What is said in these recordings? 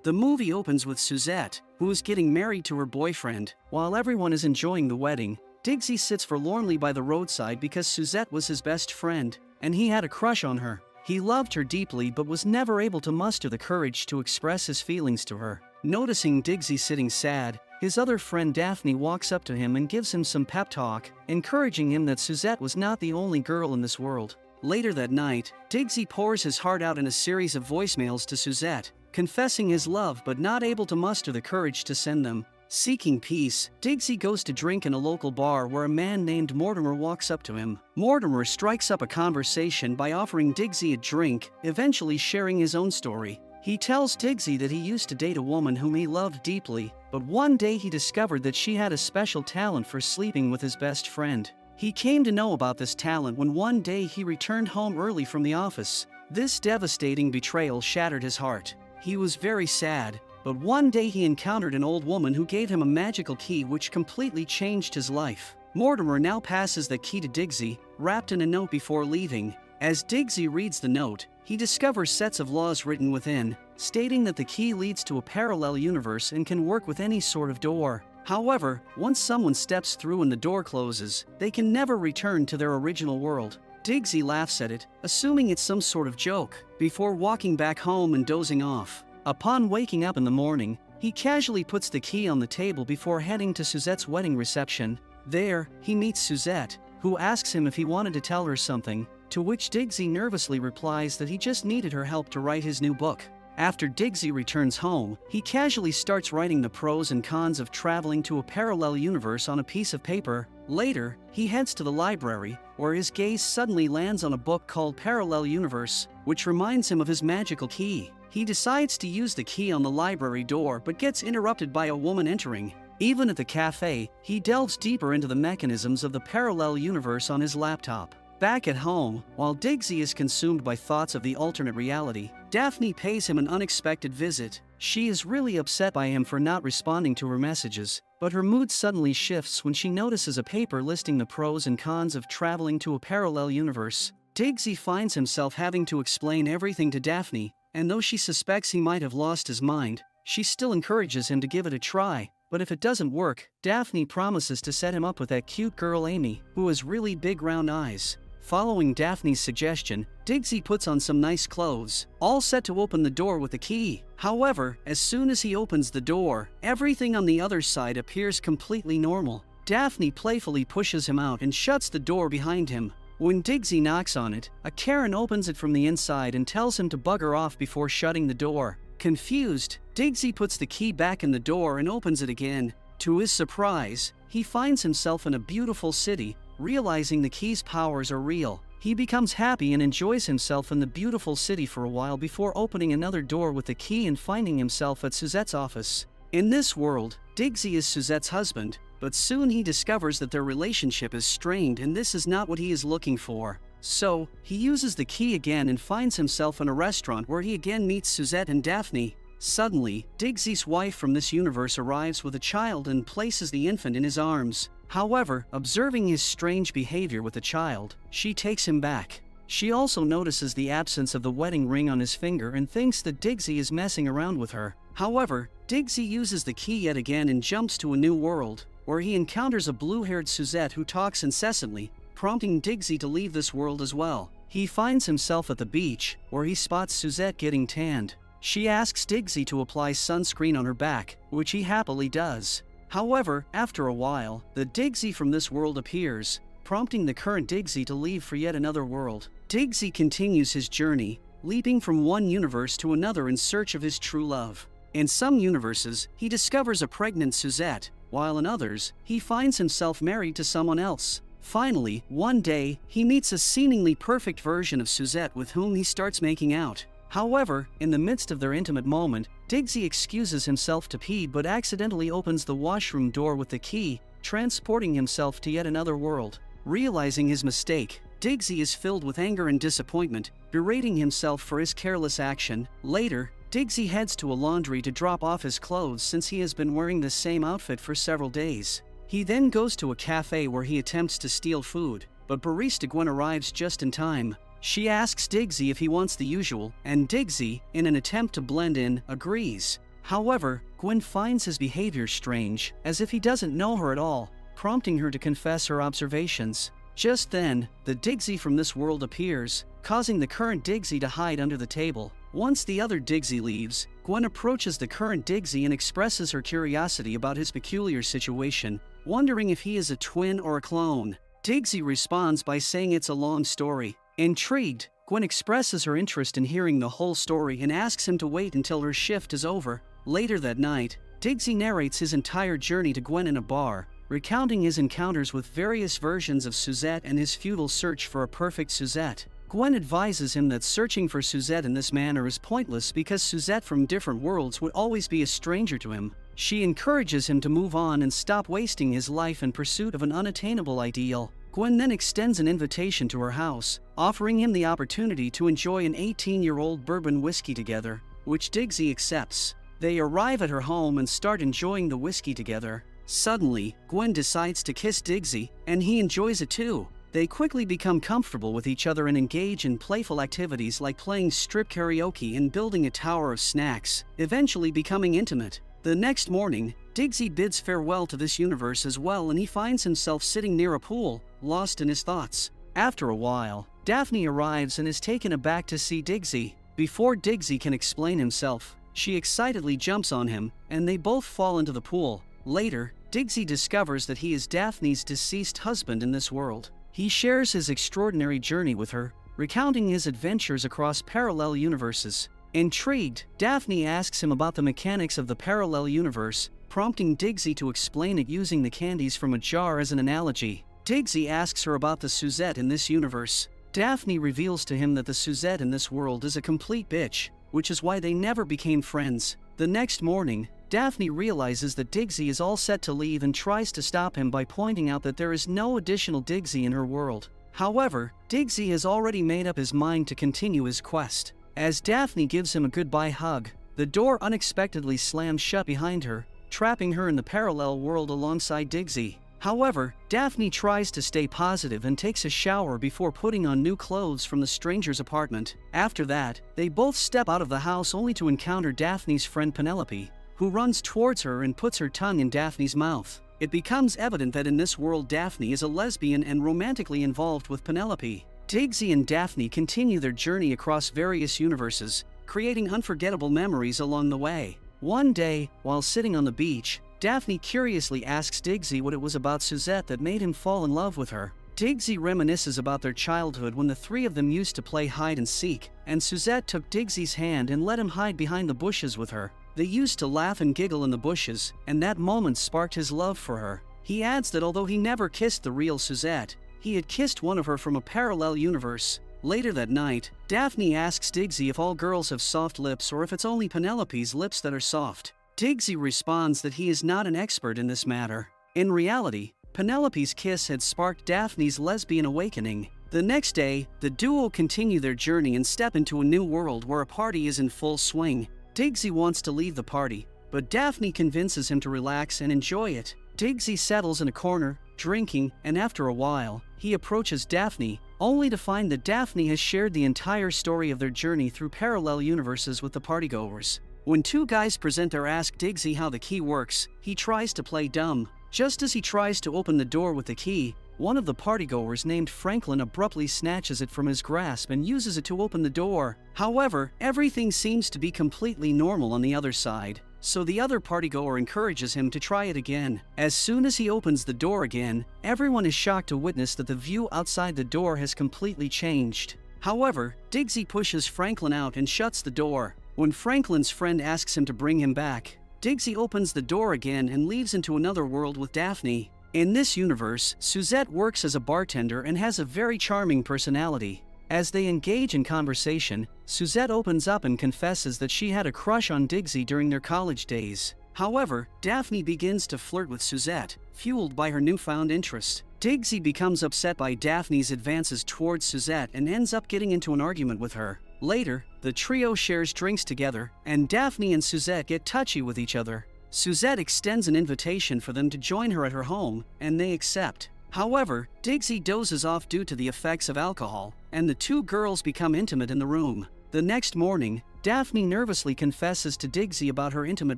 The movie opens with Suzette, who is getting married to her boyfriend. While everyone is enjoying the wedding, Diggsy sits forlornly by the roadside because Suzette was his best friend, and he had a crush on her. He loved her deeply but was never able to muster the courage to express his feelings to her. Noticing Diggsy sitting sad, his other friend Daphne walks up to him and gives him some pep talk, encouraging him that Suzette was not the only girl in this world. Later that night, Diggsy pours his heart out in a series of voicemails to Suzette, confessing his love but not able to muster the courage to send them. Seeking peace, Diggsy goes to drink in a local bar where a man named Mortimer walks up to him. Mortimer strikes up a conversation by offering Diggsy a drink, eventually sharing his own story. He tells Diggsy that he used to date a woman whom he loved deeply, but one day he discovered that she had a special talent for sleeping with his best friend. He came to know about this talent when one day he returned home early from the office. This devastating betrayal shattered his heart. He was very sad, but one day he encountered an old woman who gave him a magical key which completely changed his life. Mortimer now passes the key to Diggsy, wrapped in a note before leaving. As Diggsy reads the note, he discovers sets of laws written within, stating that the key leads to a parallel universe and can work with any sort of door. However, once someone steps through and the door closes, they can never return to their original world. Diggsy laughs at it, assuming it's some sort of joke, before walking back home and dozing off. Upon waking up in the morning, he casually puts the key on the table before heading to Suzette's wedding reception. There, he meets Suzette, who asks him if he wanted to tell her something, to which Diggsy nervously replies that he just needed her help to write his new book. After Diggsy returns home, he casually starts writing the pros and cons of traveling to a parallel universe on a piece of paper. Later, he heads to the library, where his gaze suddenly lands on a book called Parallel Universe, which reminds him of his magical key. He decides to use the key on the library door but gets interrupted by a woman entering. Even at the cafe, he delves deeper into the mechanisms of the parallel universe on his laptop. Back at home, while Diggsy is consumed by thoughts of the alternate reality, Daphne pays him an unexpected visit. She is really upset by him for not responding to her messages, but her mood suddenly shifts when she notices a paper listing the pros and cons of traveling to a parallel universe. Diggsy finds himself having to explain everything to Daphne, and though she suspects he might have lost his mind, she still encourages him to give it a try. But if it doesn't work, Daphne promises to set him up with that cute girl Amy, who has really big round eyes. Following Daphne's suggestion, Diggsy puts on some nice clothes, all set to open the door with the key. However, as soon as he opens the door, everything on the other side appears completely normal. Daphne playfully pushes him out and shuts the door behind him. When Diggsy knocks on it, a Karen opens it from the inside and tells him to bugger off before shutting the door. Confused, Diggsy puts the key back in the door and opens it again. To his surprise, he finds himself in a beautiful city. Realizing the key's powers are real, he becomes happy and enjoys himself in the beautiful city for a while before opening another door with the key and finding himself at Suzette's office. In this world, Diggsy is Suzette's husband, but soon he discovers that their relationship is strained and this is not what he is looking for. So, he uses the key again and finds himself in a restaurant where he again meets Suzette and Daphne. Suddenly, Diggsy's wife from this universe arrives with a child and places the infant in his arms. However, observing his strange behavior with the child, she takes him back. She also notices the absence of the wedding ring on his finger and thinks that Diggsy is messing around with her. However, Diggsy uses the key yet again and jumps to a new world, where he encounters a blue-haired Suzette who talks incessantly, prompting Diggsy to leave this world as well. He finds himself at the beach, where he spots Suzette getting tanned. She asks Diggsy to apply sunscreen on her back, which he happily does. However, after a while, the Diggsy from this world appears, prompting the current Diggsy to leave for yet another world. Diggsy continues his journey, leaping from one universe to another in search of his true love. In some universes, he discovers a pregnant Suzette, while in others, he finds himself married to someone else. Finally, one day, he meets a seemingly perfect version of Suzette with whom he starts making out. However, in the midst of their intimate moment, Diggsy excuses himself to pee but accidentally opens the washroom door with the key, transporting himself to yet another world. Realizing his mistake, Diggsy is filled with anger and disappointment, berating himself for his careless action. Later, Diggsy heads to a laundry to drop off his clothes since he has been wearing the same outfit for several days. He then goes to a cafe where he attempts to steal food, but barista Gwen arrives just in time. She asks Diggsy if he wants the usual, and Diggsy, in an attempt to blend in, agrees. However, Gwen finds his behavior strange, as if he doesn't know her at all, prompting her to confess her observations. Just then, the Diggsy from this world appears, causing the current Diggsy to hide under the table. Once the other Diggsy leaves, Gwen approaches the current Diggsy and expresses her curiosity about his peculiar situation, wondering if he is a twin or a clone. Diggsy responds by saying it's a long story. Intrigued, Gwen expresses her interest in hearing the whole story and asks him to wait until her shift is over. Later that night, Diggsy narrates his entire journey to Gwen in a bar, recounting his encounters with various versions of Suzette and his futile search for a perfect Suzette. Gwen advises him that searching for Suzette in this manner is pointless because Suzette from different worlds would always be a stranger to him. She encourages him to move on and stop wasting his life in pursuit of an unattainable ideal. Gwen then extends an invitation to her house, offering him the opportunity to enjoy an 18-year-old bourbon whiskey together, which Diggsy accepts. They arrive at her home and start enjoying the whiskey together. Suddenly, Gwen decides to kiss Diggsy, and he enjoys it too. They quickly become comfortable with each other and engage in playful activities like playing strip karaoke and building a tower of snacks, eventually becoming intimate. The next morning, Diggsy bids farewell to this universe as well, and he finds himself sitting near a pool, lost in his thoughts. After a while, Daphne arrives and is taken aback to see Diggsy. Before Diggsy can explain himself, she excitedly jumps on him, and they both fall into the pool. Later, Diggsy discovers that he is Daphne's deceased husband in this world. He shares his extraordinary journey with her, recounting his adventures across parallel universes. Intrigued, Daphne asks him about the mechanics of the parallel universe, prompting Diggsy to explain it using the candies from a jar as an analogy. Diggsy asks her about the Suzette in this universe. Daphne reveals to him that the Suzette in this world is a complete bitch, which is why they never became friends. The next morning, Daphne realizes that Diggsy is all set to leave and tries to stop him by pointing out that there is no additional Diggsy in her world. However, Diggsy has already made up his mind to continue his quest. As Daphne gives him a goodbye hug, the door unexpectedly slams shut behind her, trapping her in the parallel world alongside Diggsy. However, Daphne tries to stay positive and takes a shower before putting on new clothes from the stranger's apartment. After that, they both step out of the house only to encounter Daphne's friend Penelope, who runs towards her and puts her tongue in Daphne's mouth. It becomes evident that in this world Daphne is a lesbian and romantically involved with Penelope. Diggsy and Daphne continue their journey across various universes, creating unforgettable memories along the way. One day, while sitting on the beach, Daphne curiously asks Diggsy what it was about Suzette that made him fall in love with her. Diggsy reminisces about their childhood when the three of them used to play hide and seek, and Suzette took Diggsy's hand and let him hide behind the bushes with her. They used to laugh and giggle in the bushes, and that moment sparked his love for her. He adds that although he never kissed the real Suzette, he had kissed one of her from a parallel universe. Later that night, Daphne asks Diggsy if all girls have soft lips or if it's only Penelope's lips that are soft. Diggsy responds that he is not an expert in this matter. In reality, Penelope's kiss had sparked Daphne's lesbian awakening. The next day, the duo continue their journey and step into a new world where a party is in full swing. Diggsy wants to leave the party, but Daphne convinces him to relax and enjoy it. Diggsy settles in a corner, drinking, and after a while, he approaches Daphne, only to find that Daphne has shared the entire story of their journey through parallel universes with the partygoers. When two guys present or ask Diggsy how the key works, he tries to play dumb. Just as he tries to open the door with the key, one of the partygoers named Franklin abruptly snatches it from his grasp and uses it to open the door. However, everything seems to be completely normal on the other side, so the other partygoer encourages him to try it again. As soon as he opens the door again, everyone is shocked to witness that the view outside the door has completely changed. However, Diggsy pushes Franklin out and shuts the door. When Franklin's friend asks him to bring him back, Diggsy opens the door again and leaves into another world with Daphne. In this universe, Suzette works as a bartender and has a very charming personality. As they engage in conversation, Suzette opens up and confesses that she had a crush on Diggsy during their college days. However, Daphne begins to flirt with Suzette, fueled by her newfound interest. Diggsy becomes upset by Daphne's advances towards Suzette and ends up getting into an argument with her. Later, the trio shares drinks together, and Daphne and Suzette get touchy with each other. Suzette extends an invitation for them to join her at her home, and they accept. However, Diggsy dozes off due to the effects of alcohol, and the two girls become intimate in the room. The next morning, Daphne nervously confesses to Diggsy about her intimate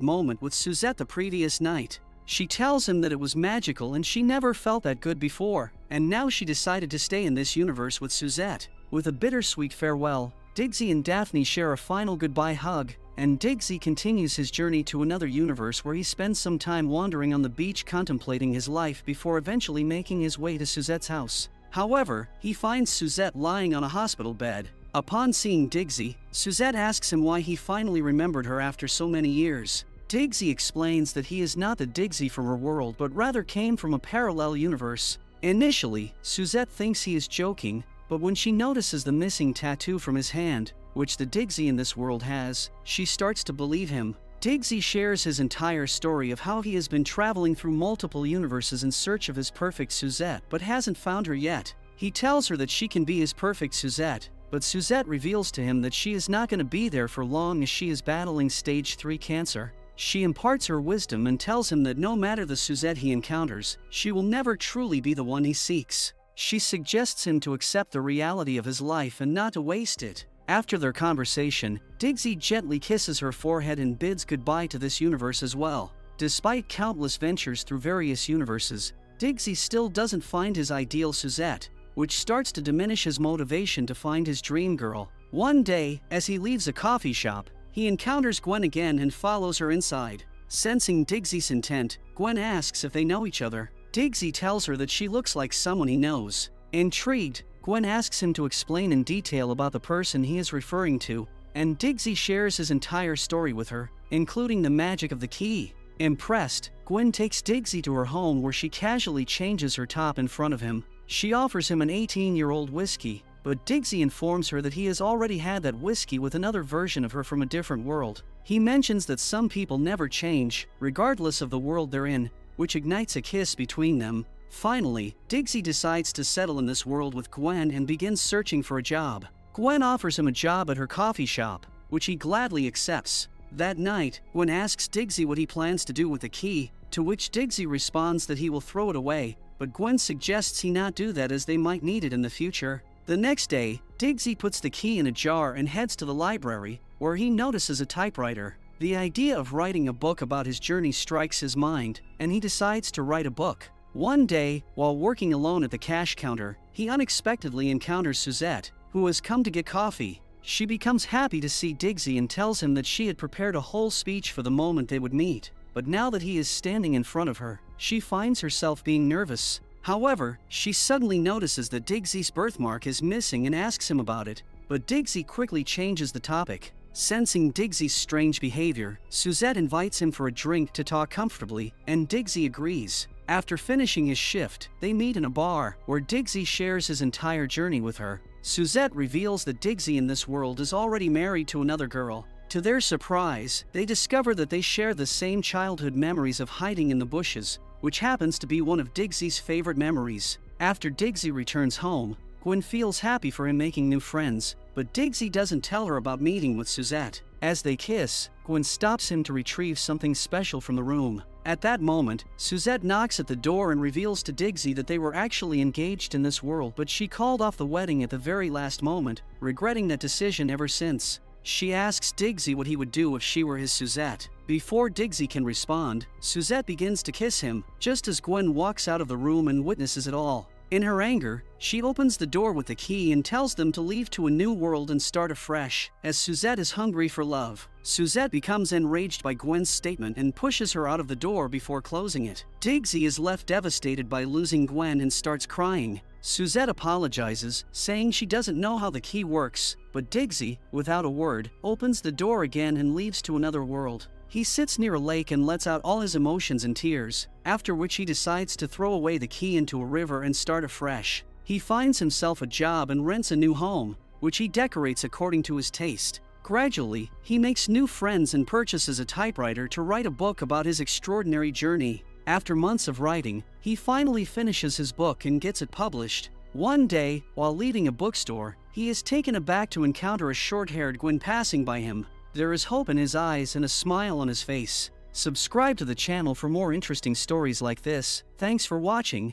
moment with Suzette the previous night. She tells him that it was magical and she never felt that good before, and now she decided to stay in this universe with Suzette. With a bittersweet farewell, Diggsy and Daphne share a final goodbye hug, and Diggsy continues his journey to another universe where he spends some time wandering on the beach contemplating his life before eventually making his way to Suzette's house. However, he finds Suzette lying on a hospital bed. Upon seeing Diggsy, Suzette asks him why he finally remembered her after so many years. Diggsy explains that he is not the Diggsy from her world but rather came from a parallel universe. Initially, Suzette thinks he is joking, but when she notices the missing tattoo from his hand, which the Diggsy in this world has, she starts to believe him. Diggsy shares his entire story of how he has been traveling through multiple universes in search of his perfect Suzette but hasn't found her yet. He tells her that she can be his perfect Suzette, but Suzette reveals to him that she is not going to be there for long as she is battling stage 3 cancer. She imparts her wisdom and tells him that no matter the Suzette he encounters, she will never truly be the one he seeks. She suggests him to accept the reality of his life and not to waste it. After their conversation, Diggsy gently kisses her forehead and bids goodbye to this universe as well. Despite countless ventures through various universes, Diggsy still doesn't find his ideal Suzette, which starts to diminish his motivation to find his dream girl. One day, as he leaves a coffee shop, he encounters Gwen again and follows her inside. Sensing Diggsy's intent, Gwen asks if they know each other. Diggsy tells her that she looks like someone he knows. Intrigued, Gwen asks him to explain in detail about the person he is referring to, and Diggsy shares his entire story with her, including the magic of the key. Impressed, Gwen takes Diggsy to her home where she casually changes her top in front of him. She offers him an 18-year-old whiskey, but Diggsy informs her that he has already had that whiskey with another version of her from a different world. He mentions that some people never change, regardless of the world they're in, which ignites a kiss between them. Finally, Diggsy decides to settle in this world with Gwen and begins searching for a job. Gwen offers him a job at her coffee shop, which he gladly accepts. That night, Gwen asks Diggsy what he plans to do with the key, to which Diggsy responds that he will throw it away, but Gwen suggests he not do that as they might need it in the future. The next day, Diggsy puts the key in a jar and heads to the library, where he notices a typewriter. The idea of writing a book about his journey strikes his mind, and he decides to write a book. One day, while working alone at the cash counter, he unexpectedly encounters Suzette, who has come to get coffee. She becomes happy to see Diggsy and tells him that she had prepared a whole speech for the moment they would meet. But now that he is standing in front of her, she finds herself being nervous. However, she suddenly notices that Diggsy's birthmark is missing and asks him about it, but Diggsy quickly changes the topic. Sensing Diggsy's strange behavior, Suzette invites him for a drink to talk comfortably, and Diggsy agrees. After finishing his shift, they meet in a bar, where Diggsy shares his entire journey with her. Suzette reveals that Diggsy in this world is already married to another girl. To their surprise, they discover that they share the same childhood memories of hiding in the bushes, which happens to be one of Diggsy's favorite memories. After Diggsy returns home, Gwen feels happy for him making new friends, but Diggsy doesn't tell her about meeting with Suzette. As they kiss, Gwen stops him to retrieve something special from the room. At that moment, Suzette knocks at the door and reveals to Diggsy that they were actually engaged in this world, but she called off the wedding at the very last moment, regretting that decision ever since. She asks Diggsy what he would do if she were his Suzette. Before Diggsy can respond, Suzette begins to kiss him, just as Gwen walks out of the room and witnesses it all. In her anger, she opens the door with the key and tells them to leave to a new world and start afresh, as Suzette is hungry for love. Suzette becomes enraged by Gwen's statement and pushes her out of the door before closing it. Diggsy is left devastated by losing Gwen and starts crying. Suzette apologizes, saying she doesn't know how the key works, but Diggsy, without a word, opens the door again and leaves to another world. He sits near a lake and lets out all his emotions in tears, after which he decides to throw away the key into a river and start afresh. He finds himself a job and rents a new home, which he decorates according to his taste. Gradually, he makes new friends and purchases a typewriter to write a book about his extraordinary journey. After months of writing, he finally finishes his book and gets it published. One day, while leaving a bookstore, he is taken aback to encounter a short-haired Gwen passing by him. There is hope in his eyes and a smile on his face. Subscribe to the channel for more interesting stories like this. Thanks for watching.